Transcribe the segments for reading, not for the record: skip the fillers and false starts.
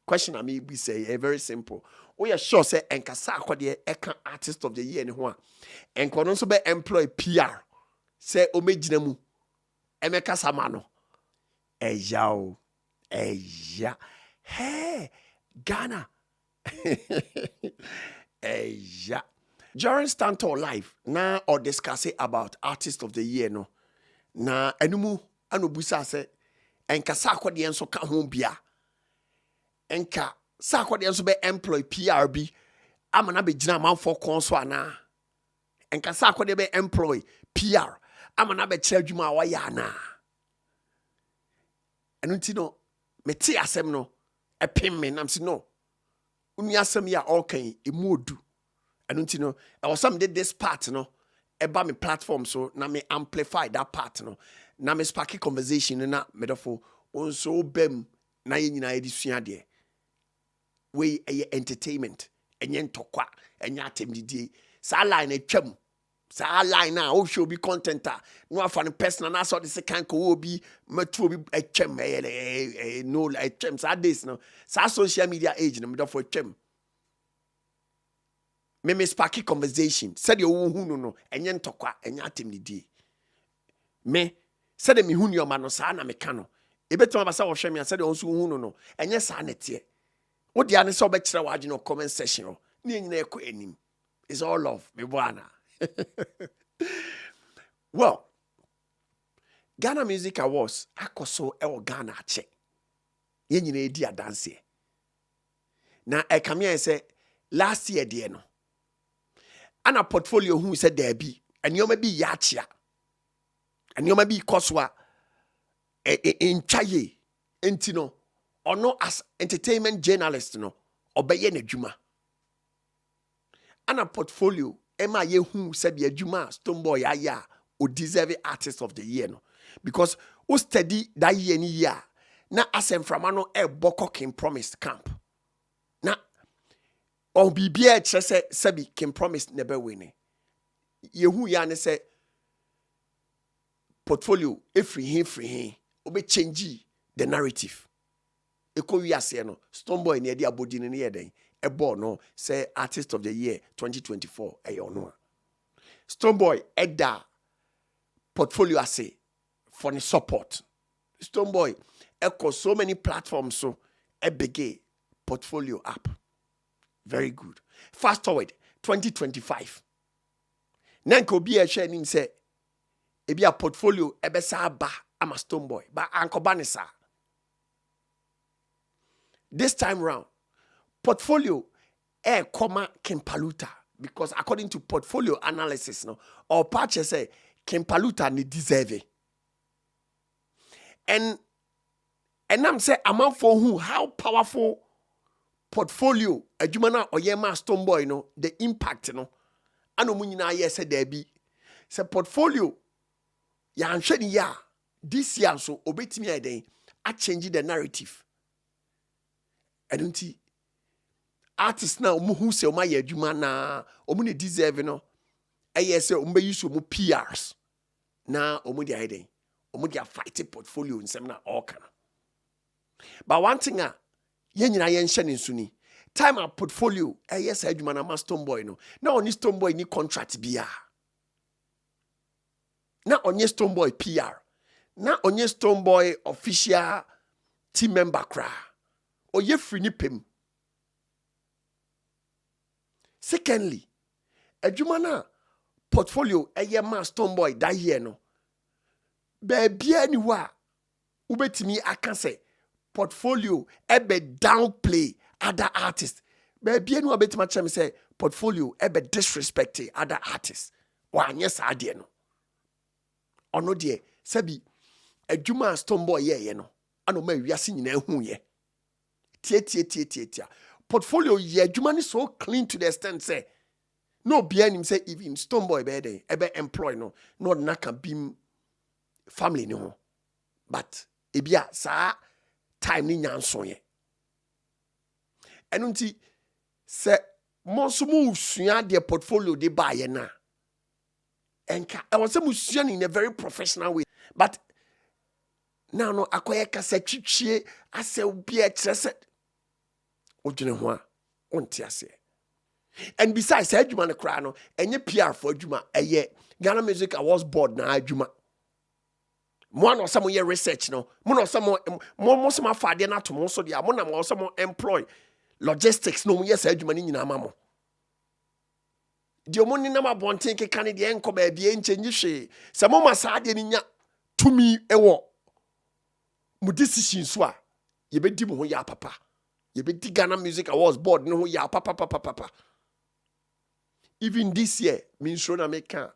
question I may be say very simple. We are sure say enkasa akwade eka artist of the year ne ho a. Enko no so be employ PR. Say o megina mu. Emeka Samano. Eya. Hey, Ghana. Eya. During Stanton Live, na or discuss about artist of the year no. Na enumu anobusa say enka sakwade enso ka ho bia. Enka sakwade enso be employ PRB amana be gina manfo konso ana. Enka sakwade be employ PR amana be kire adwuma wa ya ana. Enu nti no meti asem no epim me nam si no. Uni asem ya okay emodu. Enu nti no I was some did this part no eba me platform so na me amplify that part no. Na me sparky conversation na medofo onso bem na ye nyina edisua de. We entertainment enye ntokwa enye atemdidie sa line atwam sa line na o show be contenta no afa no personal na so the second ko obi matu obi atwam no atwam sa days no sa social media age no medofo atwam me sparky conversation said you hu no enye ntokwa enye atemdidie me said me hu nyoma no sa na me ka no ebetima ba sa wo hwe me said you nso hu no enye sa netie what the answer be kire wa no comment section ni nyina ekọ enim is all love me Bonah. Well, Ghana Music Awards akoso e Ghana ache ye nyina edi adanse na e kamia say last year de no ana portfolio hu say there be enioma bi ya achia enioma bi koswa in chaye enti no ono as entertainment journalist no obeye n'adwuma ana portfolio ema ye hu se be adwuma Stonebwoy aya o deserve artist of the year no because o study that year ni year na asem frama no e boko King Promise camp na on bibia kire se be King Promise never win ye hu ya ne se portfolio free him obe change the narrative. Eko wiase no Stonebwoy ne de abodi ne ye den ebo no say artist of the year 2024 eyo no Stonebwoy eda portfolio ase for the support. Stonebwoy eko so many platforms so ebege portfolio app very good. Fast forward 2025 nanko bi e hwe nim say ebi a portfolio ebesa ba ama Stonebwoy ba ankobanisa. This time round, portfolio comma Kimpaluta because according to portfolio analysis, no, or patches say Kimpaluta ni deserve it. And I'm say amount for who how powerful portfolio adwumana oyema Stonebwoy no the impact no ano munyina ye say there be say portfolio ya anhwe ni ya this year so obetimi eden a change the narrative. I don't see artists now who say my adwuma na omu ne deserve no eye say omu be use omu PRs na omu dey hiding omu dey fight portfolio nsem na all kana. But one thing ye nyina ye nhye ne nsuni time a portfolio eye say adwuma na ma Stonebwoy no na oni Stonebwoy ni contract bia na onye Stonebwoy PR na onye Stonebwoy official team member kra oye free ni pem. Secondly, adwuma na portfolio eye ma Stonebwoy that year no baby ani wa ubetimi aka say portfolio ebe downplay other artists baby ani wa betima chem say portfolio ebe disrespect other artists wa anye sa ade no ono de sabi adwuma Stonebwoy ye no ano ma wiase nyina hu ye tia portfolio ye adwuma ni so clean to the extent say no be him say even Stonebwoy be dey ebe employ no na can be family ni ho but ebia sa time ni nyanso ye enu nti se monso mu sua de portfolio de ba ye na enka I was say mu sua in a very professional way but now no akoye kasa twitwie ase obi e kire se wodwene ho a wonte ase. And besides adwuma no kra no enye PR for adwuma eye Ghana Music Awards board na adwuma. Mo no some ye research no mo no some mo some afade na to mo so dia mo na mo some employ logistics no mo yes adwuma ni nyina ma mo. Di omo ni na ma bonten keka ne de enko ba bia enchenyi hwe se mo masa de ni nya tumi ewo mo decision so a ye be di mo ho ya papa ye be di Ghana Music Awards board no ho ya papa. Even this year means na meka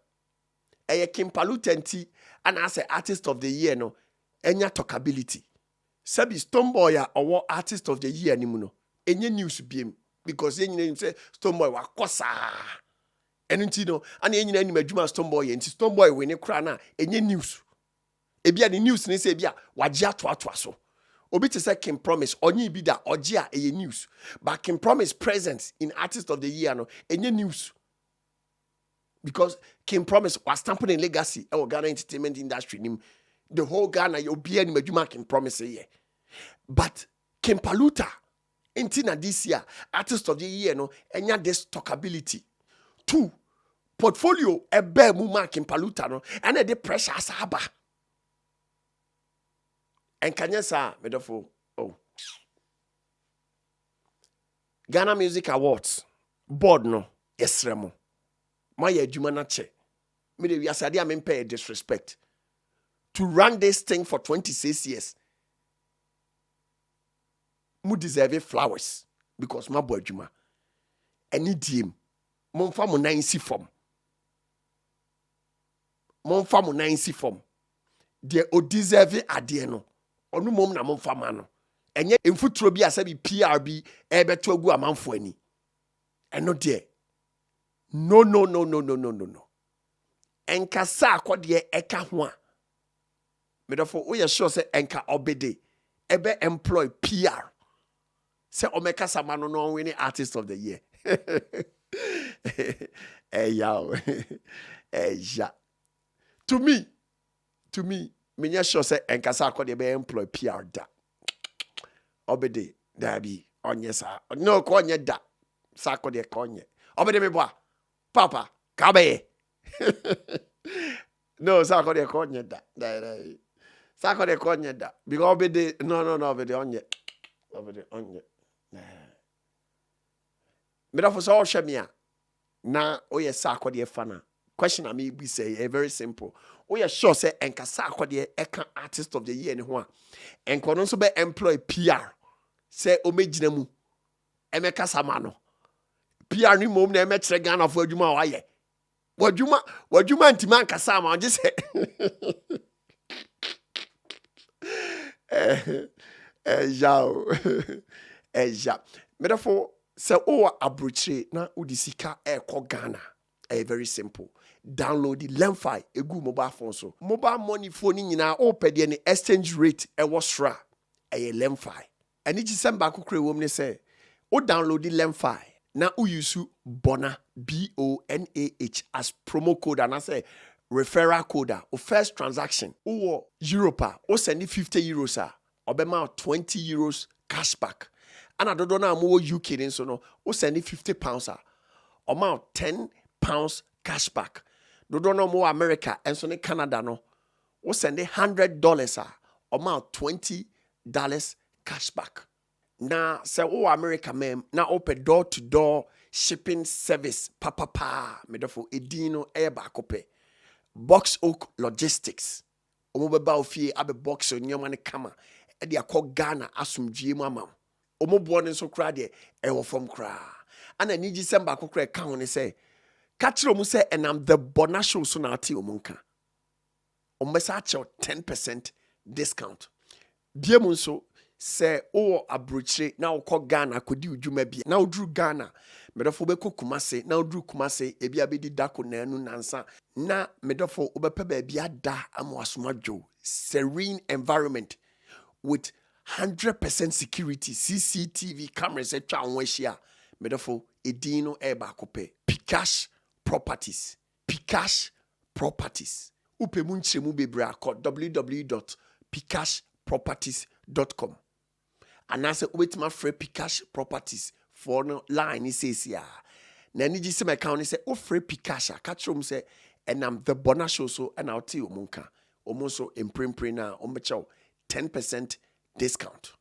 Kimpalutanti and as an artist of the year no enya talkability. Sabi Stonebwoy a owo artist of the year ni mu no enye news biem because yenye say Stonebwoy wa kosa enu nti no ana yenye anim adwuma Stonebwoy nti Stonebwoy we ne kra na enye news ebia the news ni say bia wagye atoatoa so obi te say King Promise onye bi da ogye a eye news but King Promise presence in artist of the year no enye news. Because King Promise was stamping a legacy of Ghana entertainment industry. The whole Ghana, you'll be any major King Promise here. But King Paluta, intina this year, artist of the year, no, and ya this talkability. 2, portfolio, a bear muma King Paluta, no, and a de pressure saba. And Kanyasa, medofo, oh. Ghana Music Awards, board, no, yes, Remo. My adwuma na che. Me de wiasade a me pay disrespect. To run this thing for 26 years. Mu deserve flowers because my boy adwuma. Any dim. Monfa mo nan si fom. Monfa mo nan si fom. De o deserve ade no. Onu mom na monfa ma no. Enye emfuturo bi asabi PRB ebeto agu amanfo ani. Eno de No. Enka sa akode eka ho a. Medofo we sure say enka obede ebe employ PR. Say omeka samano no winning artist of the year. Yeah. To me, me sure say enka sa akode ebe employ PR da. Obede dabi onye sa. No ko onye da. Sa akode ko onye. Obede me boa. Papa, kabe. No, Sark de konye da. Sark de konye da. Because obede no obede onye. Obede onye. Me da for so shemia. Na oye Sark de fana. Question I may be say very simple. Oye sure say enka Sark de eka artist of the year ni ho a. Enko no so be employ PR. Say o mejina mu. Emeka samano. PR ni mom na emekere Ghana for adwuma wa ye. Wadwuma ntima nkasa ma onje se. Eja. Medafo se o abrochire na udisika ekọ Ghana. Very simple. Download the Lemfi egu mobile phone so. Mobile money phone nyina o pede ne exchange rate ewo sra. Lemfi. Ani December ko kre wom ne se o download the Lemfi. Now we use Bonah BONAH as promo code and I say referral code or first transaction. Or Europe, or send €50, or be 20 euros cashback. And I don't know more UK so no, or send £50, or amount £10 cashback. Don't know more America and so Canada no, or send $100, or amount $20 cashback. Na say America mem na open door to door shipping service papa medofo edino eba kope Box Oak Logistics omo beba ofie abe box onyoma ne kama e de akọ Ghana asomdwie mu ama omo bo ne so kra de e wo fom kra ana ni December akokra ka ho ne say ka kire omo say enam TheBonahShow so na ati omo nka omo sa cha 10% discount biemu nso se o abrochire na ukọ Ghana kodi udwuma bia na udru Ghana medofo beko Kumase na udru Kumase ebi abedi dako na anu nansa na medofo obepa ba bia da amwasomadwo serene environment with 100% security CCTV cameras etwa anwahia medofo edino eba kope Pcash Properties upemu nchemu bebre akọ www.pcashproperties.com and I say wait my free Pcash properties for no line he says yeah. Na ni ji my account say o free Pcash catch room say and I'm the Bonah show so and I'll tell you munka almost so in print na 10% discount.